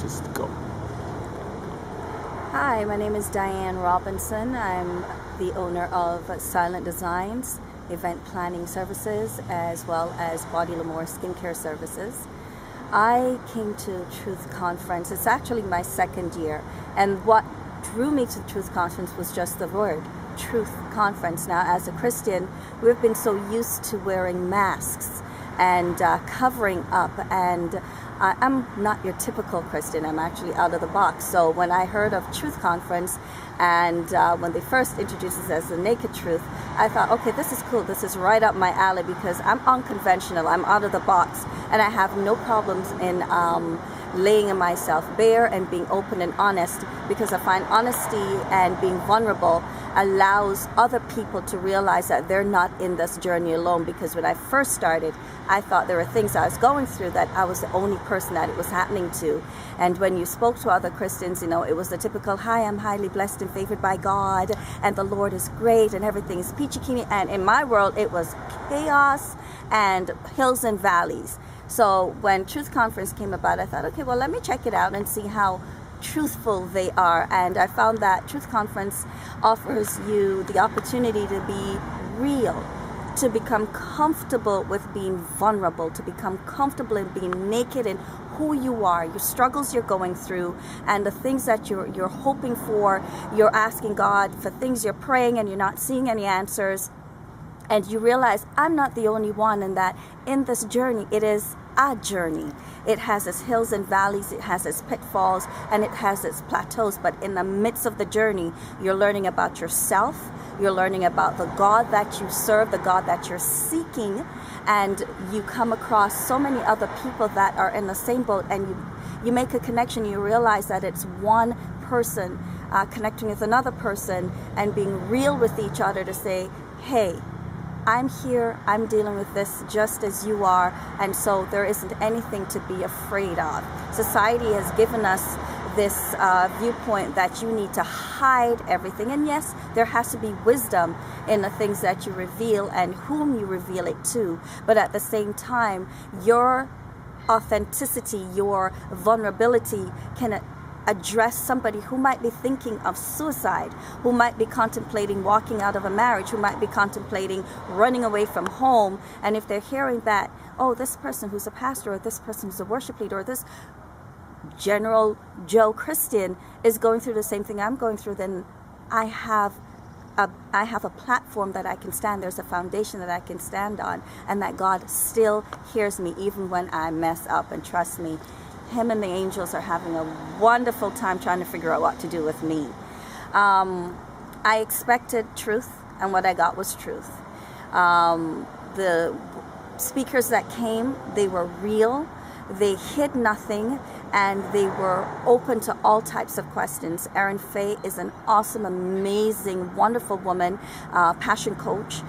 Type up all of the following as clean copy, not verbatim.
Just go. Hi, my name is Dianne Robinson. I'm the owner of Silent Designs, event planning services, as well as Body L'Amour skincare services. I came to Truth Conference. It's actually my second year, and what drew me to the Truth Conference was just the word, Truth Conference. Now, as a Christian, we've been so used to wearing masks and covering up, and I'm not your typical Christian. I'm actually out of the box. So when I heard of Truth Conference, and when they first introduced it as the Naked Truth, I thought, okay, this is cool. This is right up my alley because I'm unconventional. I'm out of the box, and I have no problems in laying myself bare and being open and honest, because I find honesty and being vulnerable allows other people to realize that they're not in this journey alone. Because when I first started, I thought there were things I was going through that I was the only person that it was happening to. And when you spoke to other Christians, it was the typical, hi, I'm highly blessed and favored by God, and the Lord is great, and everything is peachy keen. And in my world, it was chaos and hills and valleys. So when Truth Conference came about, I thought, okay, well, let me check it out and see how truthful they are. And I found that Truth Conference offers you the opportunity to be real, to become comfortable with being vulnerable, to become comfortable in being naked in who you are, your struggles you're going through, and the things that you're hoping for. You're asking God for things, you're praying, and you're not seeing any answers. And you realize I'm not the only one, and that in this journey, it is a journey. It has its hills and valleys, it has its pitfalls, and it has its plateaus. But in the midst of the journey, you're learning about yourself, you're learning about the God that you serve, the God that you're seeking, and you come across so many other people that are in the same boat, and you make a connection. You realize that it's one person connecting with another person and being real with each other to say, hey, I'm here, I'm dealing with this just as you are, and so there isn't anything to be afraid of. Society has given us this viewpoint that you need to hide everything, and yes, there has to be wisdom in the things that you reveal and whom you reveal it to, but at the same time, your authenticity, your vulnerability can address somebody who might be thinking of suicide, who might be contemplating walking out of a marriage, who might be contemplating running away from home. And if they're hearing that, oh, this person who's a pastor, or this person who's a worship leader, or this general Joe Christian is going through the same thing I'm going through, then I have a platform that I can stand. There's a foundation that I can stand on, and that God still hears me even when I mess up. And trust me, Him and the angels are having a wonderful time trying to figure out what to do with me. I expected truth, and what I got was truth. The speakers that came, they were real, they hid nothing, and they were open to all types of questions. Erin Faye is an awesome, amazing, wonderful woman, passion coach.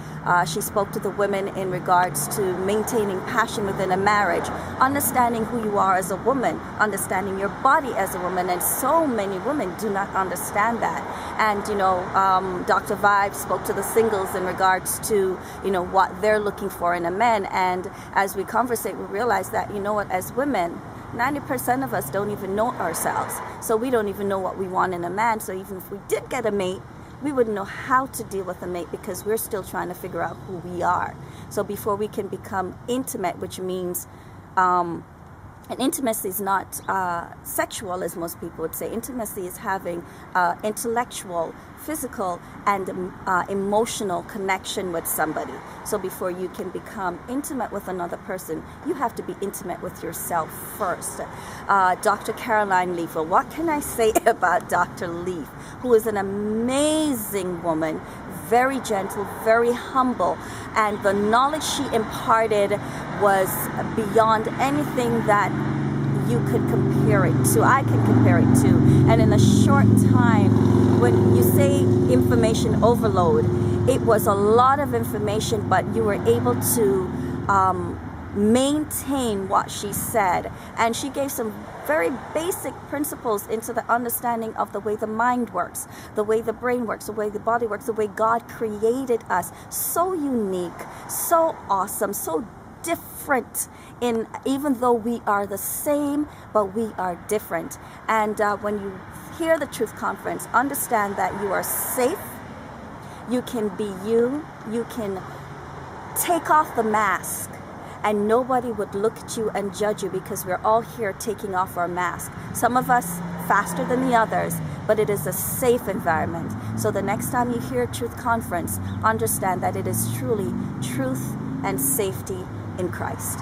She spoke to the women in regards to maintaining passion within a marriage, understanding who you are as a woman, understanding your body as a woman, and so many women do not understand that. And Dr. Vibe spoke to the singles in regards to what they're looking for in a man. And as we conversate, we realize that as women, 90% of us don't even know ourselves. So we don't even know what we want in a man. So even if we did get a mate, we wouldn't know how to deal with a mate because we're still trying to figure out who we are. So before we can become intimate, which means, and intimacy is not sexual, as most people would say. Intimacy is having intellectual, physical, and emotional connection with somebody. So before you can become intimate with another person, you have to be intimate with yourself first. Dr. Caroline Leaf. Well, what can I say about Dr. Leaf, who is an amazing woman, very gentle, very humble, and the knowledge she imparted was beyond anything that you could compare it to. I can compare it to. And in a short time, when you say information overload, it was a lot of information, but you were able to maintain what she said. And she gave some very basic principles into the understanding of the way the mind works, the way the brain works, the way the body works, the way God created us. So unique, so awesome, so different in, even though we are the same, but we are different. And when you hear the Truth Conference, understand that you are safe. You can be you. You can take off the mask, and nobody would look at you and judge you, because we're all here taking off our mask. Some of us faster than the others, but it is a safe environment. So the next time you hear Truth Conference, understand that it is truly truth and safety in Christ.